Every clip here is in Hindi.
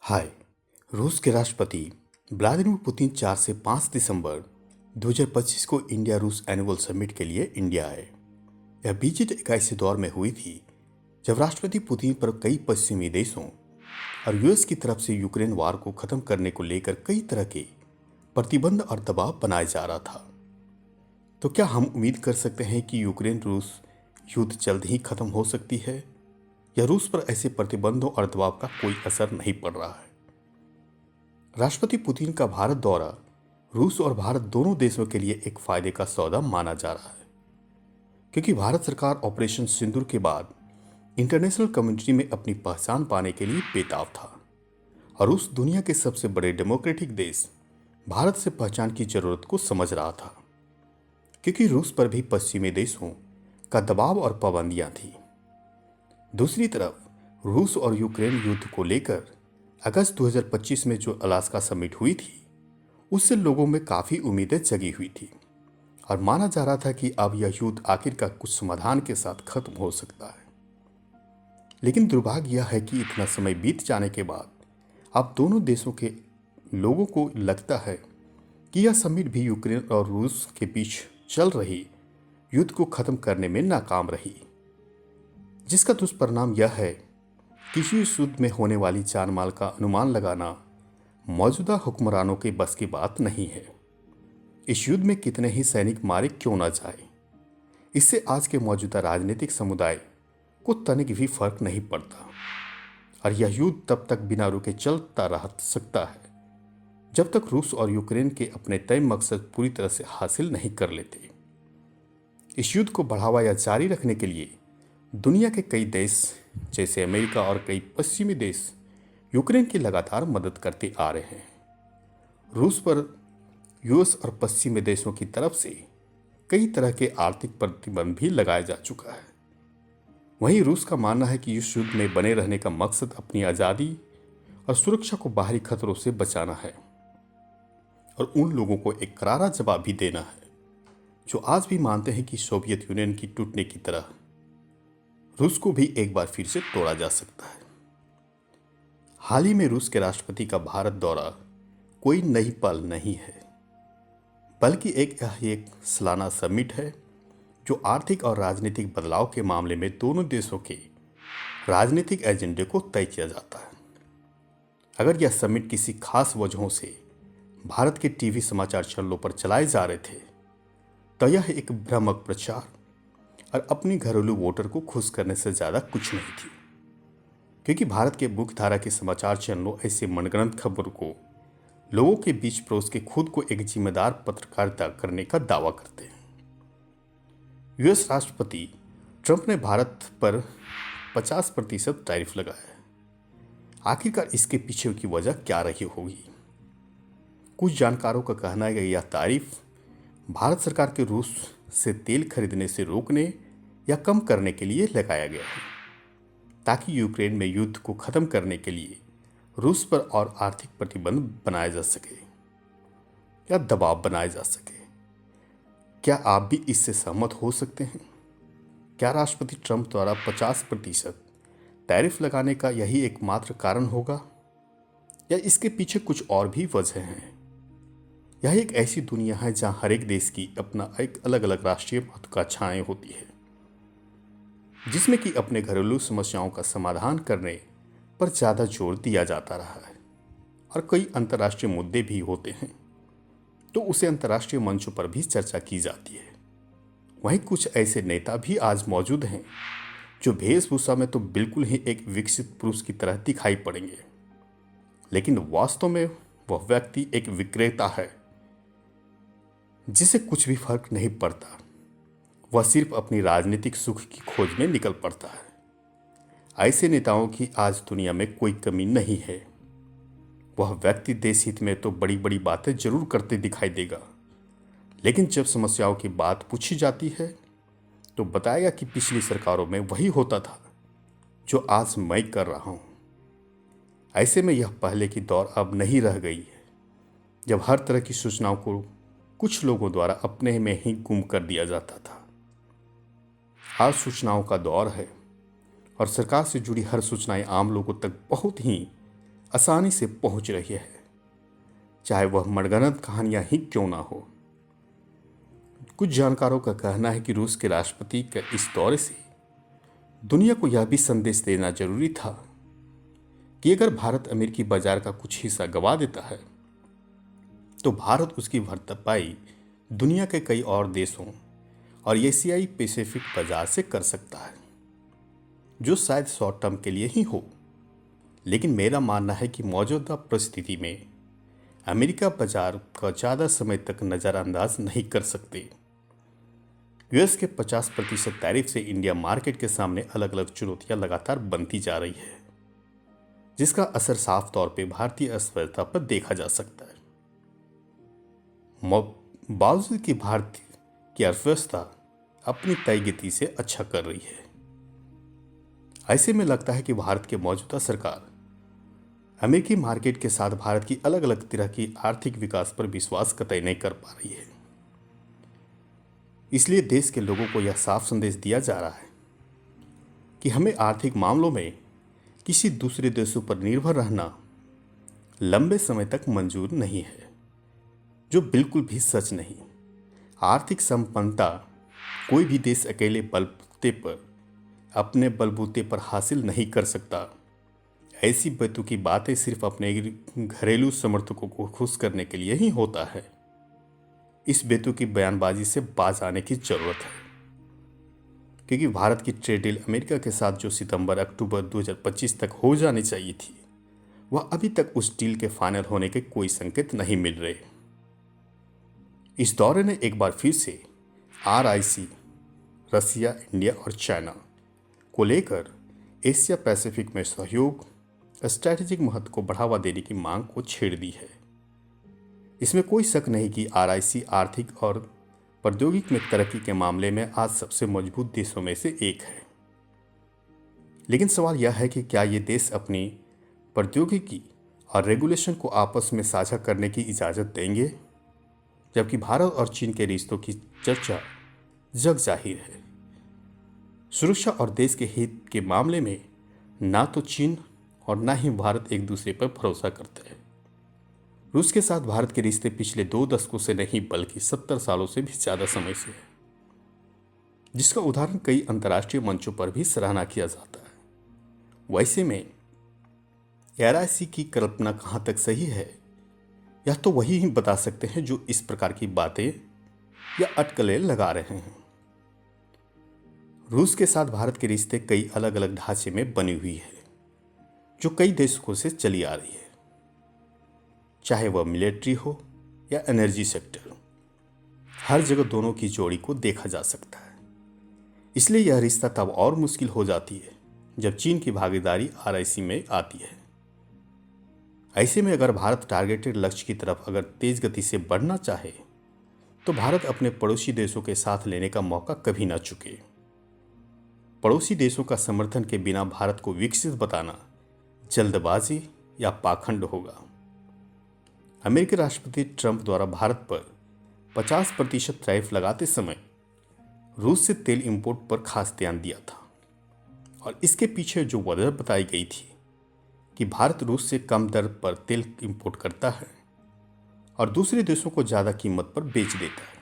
हाय। रूस के राष्ट्रपति व्लादिमीर पुतिन 4 से 5 दिसंबर 2025 को इंडिया रूस एनुअल समिट के लिए इंडिया आए। यह विजिट एक ऐसे दौर में हुई थी जब राष्ट्रपति पुतिन पर कई पश्चिमी देशों और यूएस की तरफ से यूक्रेन वार को खत्म करने को लेकर कई तरह के प्रतिबंध और दबाव बनाया जा रहा था। तो क्या हम उम्मीद कर सकते हैं कि यूक्रेन रूस युद्ध जल्द ही खत्म हो सकती है, या रूस पर ऐसे प्रतिबंधों और दबाव का कोई असर नहीं पड़ रहा है? राष्ट्रपति पुतिन का भारत दौरा रूस और भारत दोनों देशों के लिए एक फायदे का सौदा माना जा रहा है, क्योंकि भारत सरकार ऑपरेशन सिंदूर के बाद इंटरनेशनल कम्युनिटी में अपनी पहचान पाने के लिए बेताब था, और रूस दुनिया के सबसे बड़े डेमोक्रेटिक देश भारत से पहचान की जरूरत को समझ रहा था, क्योंकि रूस पर भी पश्चिमी देशों का दबाव और पाबंदियां थी। दूसरी तरफ रूस और यूक्रेन युद्ध को लेकर अगस्त 2025 में जो अलास्का समिट हुई थी, उससे लोगों में काफ़ी उम्मीदें जगी हुई थी और माना जा रहा था कि अब यह युद्ध आखिरकार कुछ समाधान के साथ खत्म हो सकता है। लेकिन दुर्भाग्य यह है कि इतना समय बीत जाने के बाद अब दोनों देशों के लोगों को लगता है कि यह समिट भी यूक्रेन और रूस के बीच चल रही युद्ध को खत्म करने में नाकाम रही, जिसका दुष्परिणाम यह है कि इस युद्ध में होने वाली जान माल का अनुमान लगाना मौजूदा हुक्मरानों के बस की बात नहीं है। इस युद्ध में कितने ही सैनिक मारे क्यों ना जाए, इससे आज के मौजूदा राजनीतिक समुदाय को तनिक भी फर्क नहीं पड़ता, और यह युद्ध तब तक बिना रुके चलता रह सकता है जब तक रूस और यूक्रेन के अपने तय मकसद पूरी तरह से हासिल नहीं कर लेते। इस युद्ध को बढ़ावा या जारी रखने के लिए दुनिया के कई देश जैसे अमेरिका और कई पश्चिमी देश यूक्रेन की लगातार मदद करते आ रहे हैं। रूस पर यूएस और पश्चिमी देशों की तरफ से कई तरह के आर्थिक प्रतिबंध भी लगाया जा चुका है। वहीं रूस का मानना है कि इस युद्ध में बने रहने का मकसद अपनी आज़ादी और सुरक्षा को बाहरी खतरों से बचाना है, और उन लोगों को एक करारा जवाब भी देना है जो आज भी मानते हैं कि सोवियत यूनियन की टूटने की तरह रूस को भी एक बार फिर से तोड़ा जा सकता है। हाल ही में रूस के राष्ट्रपति का भारत दौरा कोई नई पल नहीं है, बल्कि एक सालाना समिट है जो आर्थिक और राजनीतिक बदलाव के मामले में दोनों देशों के राजनीतिक एजेंडे को तय किया जाता है। अगर यह समिट किसी खास वजहों से भारत के टीवी समाचार चैनलों पर चलाए जा रहे थे, तो यह एक भ्रामक प्रचार और अपनी घरेलू वोटर को खुश करने से ज़्यादा कुछ नहीं थी, क्योंकि भारत के मुख्यधारा के समाचार चैनलों ऐसे मनगढ़ंत खबरों को लोगों के बीच परोस के खुद को एक जिम्मेदार पत्रकारिता करने का दावा करते हैं। यूएस राष्ट्रपति ट्रंप ने भारत पर 50% टैरिफ लगाया है। आखिरकार इसके पीछे की वजह क्या रही होगी? कुछ जानकारों का कहना है कि यह तारीफ भारत सरकार के रूस से तेल खरीदने से रोकने या कम करने के लिए लगाया गया है, ताकि यूक्रेन में युद्ध को खत्म करने के लिए रूस पर और आर्थिक प्रतिबंध बनाया जा सके या दबाव बनाया जा सके। क्या आप भी इससे सहमत हो सकते हैं? क्या राष्ट्रपति ट्रंप द्वारा 50% टैरिफ लगाने का यही एकमात्र कारण होगा, या इसके पीछे कुछ और भी वजह हैं? यह एक ऐसी दुनिया है जहां हर एक देश की अपना एक अलग अलग राष्ट्रीय महत्वाकांक्षाएं होती है, जिसमें कि अपने घरेलू समस्याओं का समाधान करने पर ज़्यादा जोर दिया जाता रहा है, और कई अंतर्राष्ट्रीय मुद्दे भी होते हैं तो उसे अंतर्राष्ट्रीय मंचों पर भी चर्चा की जाती है। वहीं कुछ ऐसे नेता भी आज मौजूद हैं जो वेशभूषा में तो बिल्कुल ही एक विकसित पुरुष की तरह दिखाई पड़ेंगे, लेकिन वास्तव में वह व्यक्ति एक विक्रेता है जिसे कुछ भी फर्क नहीं पड़ता। वह सिर्फ अपनी राजनीतिक सुख की खोज में निकल पड़ता है। ऐसे नेताओं की आज दुनिया में कोई कमी नहीं है। वह व्यक्ति देश हित में तो बड़ी बड़ी बातें जरूर करते दिखाई देगा, लेकिन जब समस्याओं की बात पूछी जाती है तो बताएगा कि पिछली सरकारों में वही होता था जो आज मैं कर रहा हूं। ऐसे में यह पहले की दौर अब नहीं रह गई है, जब हर तरह की सूचनाओं को कुछ लोगों द्वारा अपने में ही गुम कर दिया जाता था। आज सूचनाओं का दौर है, और सरकार से जुड़ी हर सूचनाएं आम लोगों तक बहुत ही आसानी से पहुंच रही है, चाहे वह मनगढ़ंत कहानियां ही क्यों ना हो। कुछ जानकारों का कहना है कि रूस के राष्ट्रपति के इस दौरे से दुनिया को यह भी संदेश देना जरूरी था कि अगर भारत अमेरिकी बाजार का कुछ हिस्सा गंवा देता है तो भारत उसकी भरपाई दुनिया के कई और देशों और एशियाई पैसिफिक बाजार से कर सकता है, जो शायद शॉर्ट टर्म के लिए ही हो। लेकिन मेरा मानना है कि मौजूदा परिस्थिति में अमेरिका बाजार का ज़्यादा समय तक नज़रअंदाज नहीं कर सकते। यूएस के 50% टैरिफ से इंडिया मार्केट के सामने अलग अलग चुनौतियां लगातार बनती जा रही है, जिसका असर साफ तौर पे भारतीय अर्थव्यवस्था पर देखा जा सकता है। बावजूद कि भारत की अर्थव्यवस्था अपनी तय गति से अच्छा कर रही है, ऐसे में लगता है कि भारत के मौजूदा सरकार अमेरिकी मार्केट के साथ भारत की अलग अलग तरह की आर्थिक विकास पर विश्वास कतई नहीं कर पा रही है। इसलिए देश के लोगों को यह साफ संदेश दिया जा रहा है कि हमें आर्थिक मामलों में किसी दूसरे देशों पर निर्भर रहना लंबे समय तक मंजूर नहीं है, जो बिल्कुल भी सच नहीं। आर्थिक संपन्नता कोई भी देश अकेले बलबूते पर अपने बलबूते पर हासिल नहीं कर सकता। ऐसी बेतुकी बातें सिर्फ अपने घरेलू समर्थकों को खुश करने के लिए ही होता है। इस बेतुकी बयानबाजी से बाज आने की जरूरत है, क्योंकि भारत की ट्रेड डील अमेरिका के साथ जो सितंबर-अक्टूबर 2025 तक हो जानी चाहिए थी, वह अभी तक उस डील के फाइनल होने के कोई संकेत नहीं मिल रहे। इस दौरे ने एक बार फिर से RIC, रसिया, इंडिया और चाइना को लेकर एशिया पैसिफिक में सहयोग, स्ट्रैटेजिक महत्व को बढ़ावा देने की मांग को छेड़ दी है। इसमें कोई शक नहीं कि RIC आर्थिक और प्रौद्योगिकी में तरक्की के मामले में आज सबसे मजबूत देशों में से एक है। लेकिन सवाल यह है कि क्या ये देश अपनी प्रौद्योगिकी और रेगुलेशन को आपस में साझा करने की इजाज़त देंगे, जबकि भारत और चीन के रिश्तों की चर्चा जग जाहिर है। सुरक्षा और देश के हित के मामले में ना तो चीन और ना ही भारत एक दूसरे पर भरोसा करते हैं। रूस के साथ भारत के रिश्ते पिछले 2 दशकों से नहीं बल्कि 70 सालों से भी ज़्यादा समय से है, जिसका उदाहरण कई अंतर्राष्ट्रीय मंचों पर भी सराहना किया जाता है। वैसे में RIC की कल्पना कहाँ तक सही है, यह तो वही ही बता सकते हैं जो इस प्रकार की बातें या अटकलें लगा रहे हैं। रूस के साथ भारत के रिश्ते कई अलग अलग ढांचे में बनी हुई है, जो कई दशकों से चली आ रही है, चाहे वह मिलिट्री हो या एनर्जी सेक्टर। हर जगह दोनों की जोड़ी को देखा जा सकता है। इसलिए यह रिश्ता तब और मुश्किल हो जाती है जब चीन की भागीदारी RIC में आती है। ऐसे में अगर भारत टारगेटेड लक्ष्य की तरफ अगर तेज गति से बढ़ना चाहे तो भारत अपने पड़ोसी देशों के साथ लेने का मौका कभी ना चुके। पड़ोसी देशों का समर्थन के बिना भारत को विकसित बताना जल्दबाजी या पाखंड होगा। अमेरिकी राष्ट्रपति ट्रंप द्वारा भारत पर 50% टैरिफ लगाते समय रूस से तेल इंपोर्ट पर खास ध्यान दिया था, और इसके पीछे जो वजह बताई गई थी कि भारत रूस से कम दर पर तेल इंपोर्ट करता है और दूसरे देशों को ज़्यादा कीमत पर बेच देता है,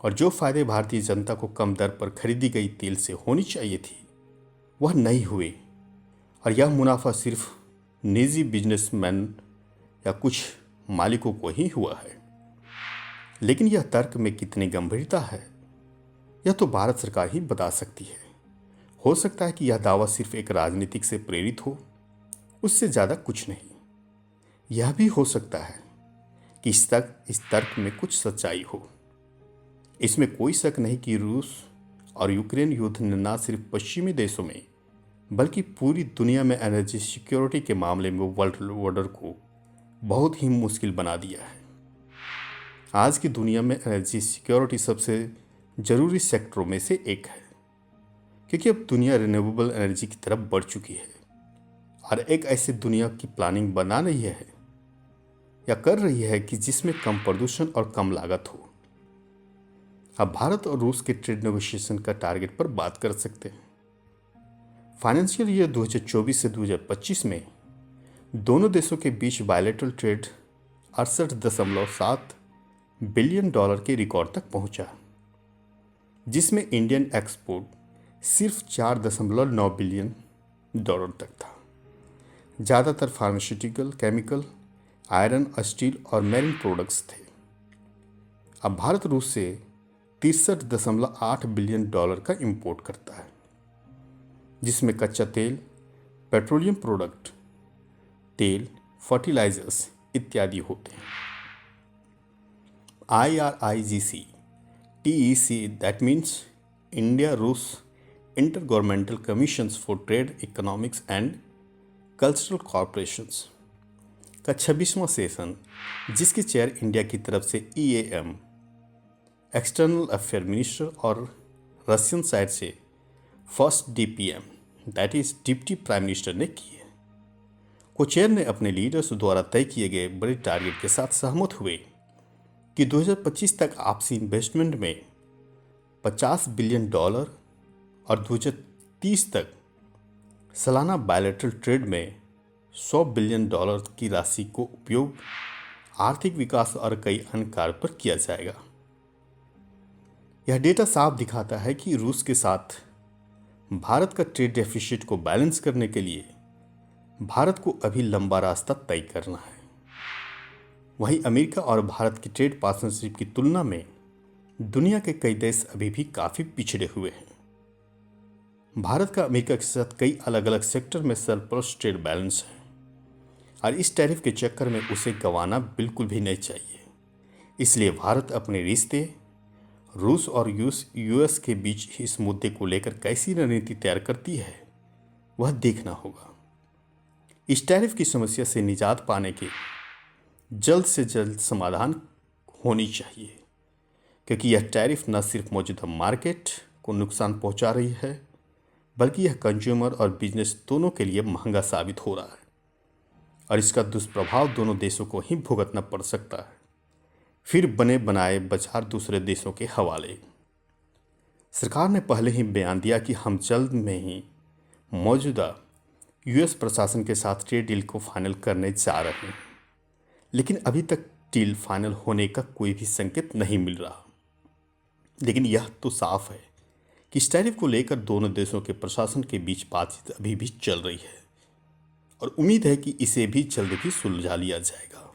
और जो फायदे भारतीय जनता को कम दर पर खरीदी गई तेल से होनी चाहिए थी वह नहीं हुए, और यह मुनाफा सिर्फ निजी बिजनेसमैन या कुछ मालिकों को ही हुआ है। लेकिन यह तर्क में कितनी गंभीरता है, यह तो भारत सरकार ही बता सकती है। हो सकता है कि यह दावा सिर्फ एक राजनीतिक से प्रेरित हो, उससे ज़्यादा कुछ नहीं। यह भी हो सकता है कि इस तर्क में कुछ सच्चाई हो। इसमें कोई शक नहीं कि रूस और यूक्रेन युद्ध ने न सिर्फ पश्चिमी देशों में बल्कि पूरी दुनिया में एनर्जी सिक्योरिटी के मामले में वर्ल्ड ऑर्डर को बहुत ही मुश्किल बना दिया है। आज की दुनिया में एनर्जी सिक्योरिटी सबसे ज़रूरी सेक्टरों में से एक है, क्योंकि अब दुनिया रिन्यूएबल एनर्जी की तरफ बढ़ चुकी है और एक ऐसी दुनिया की प्लानिंग बना रही है या कर रही है कि जिसमें कम प्रदूषण और कम लागत हो। अब भारत और रूस के ट्रेड नेगोशिएशन का टारगेट पर बात कर सकते हैं। फाइनेंशियल ईयर 2024 से 2025 में दोनों देशों के बीच बायलैटरल ट्रेड 68.7 बिलियन डॉलर के रिकॉर्ड तक पहुंचा, जिसमें इंडियन एक्सपोर्ट सिर्फ 4.9 बिलियन डॉलर तक था। ज़्यादातर फार्मास्यूटिकल, केमिकल, आयरन, स्टील और मैरिन प्रोडक्ट्स थे। अब भारत रूस से 63.8 बिलियन डॉलर का इंपोर्ट करता है, जिसमें कच्चा तेल, पेट्रोलियम प्रोडक्ट, तेल, फर्टिलाइजर्स इत्यादि होते हैं। IRIGC TEC, that means India Rus Intergovernmental Commissions for Trade, Economics and Cultural Corporations का 26वां सेशन, जिसके चेयर इंडिया की तरफ से EAM एक्सटर्नल अफेयर मिनिस्टर और रशियन साइड से first DPM that is deputy prime minister ने की है। कोचेयर ने अपने लीडर्स द्वारा तय किए गए बड़े टारगेट के साथ सहमत हुए कि 2025 तक आपसी इन्वेस्टमेंट में 50 बिलियन डॉलर और 2030 तक सालाना बायलैटरल ट्रेड में 100 बिलियन डॉलर की राशि को उपयोग आर्थिक विकास और कई अन्य कार्य पर किया जाएगा। यह डेटा साफ दिखाता है कि रूस के साथ भारत का ट्रेड डेफिसिट को बैलेंस करने के लिए भारत को अभी लंबा रास्ता तय करना है। वहीं अमेरिका और भारत की ट्रेड पार्टनरशिप की तुलना में दुनिया के कई देश अभी भी काफ़ी पिछड़े हुए हैं। भारत का अमेरिका के साथ कई अलग अलग सेक्टर में सरप्लस ट्रेड बैलेंस है और इस टैरिफ के चक्कर में उसे गंवाना बिल्कुल भी नहीं चाहिए। इसलिए भारत अपने रिश्ते रूस और यूएस के बीच इस मुद्दे को लेकर कैसी रणनीति तैयार करती है, वह देखना होगा। इस टैरिफ की समस्या से निजात पाने के जल्द से जल्द समाधान होनी चाहिए, क्योंकि यह टैरिफ न सिर्फ मौजूदा मार्केट को नुकसान पहुंचा रही है, बल्कि यह कंज्यूमर और बिजनेस दोनों के लिए महंगा साबित हो रहा है और इसका दुष्प्रभाव दोनों देशों को ही भुगतना पड़ सकता है। फिर बने बनाए बाजार दूसरे देशों के हवाले। सरकार ने पहले ही बयान दिया कि हम जल्द में ही मौजूदा यूएस प्रशासन के साथ ट्रेड डील को फाइनल करने जा रहे हैं, लेकिन अभी तक डील फाइनल होने का कोई भी संकेत नहीं मिल रहा। लेकिन यह तो साफ है कि इस टैरिफ को लेकर दोनों देशों के प्रशासन के बीच बातचीत अभी भी चल रही है और उम्मीद है कि इसे भी जल्द ही सुलझा लिया जाएगा।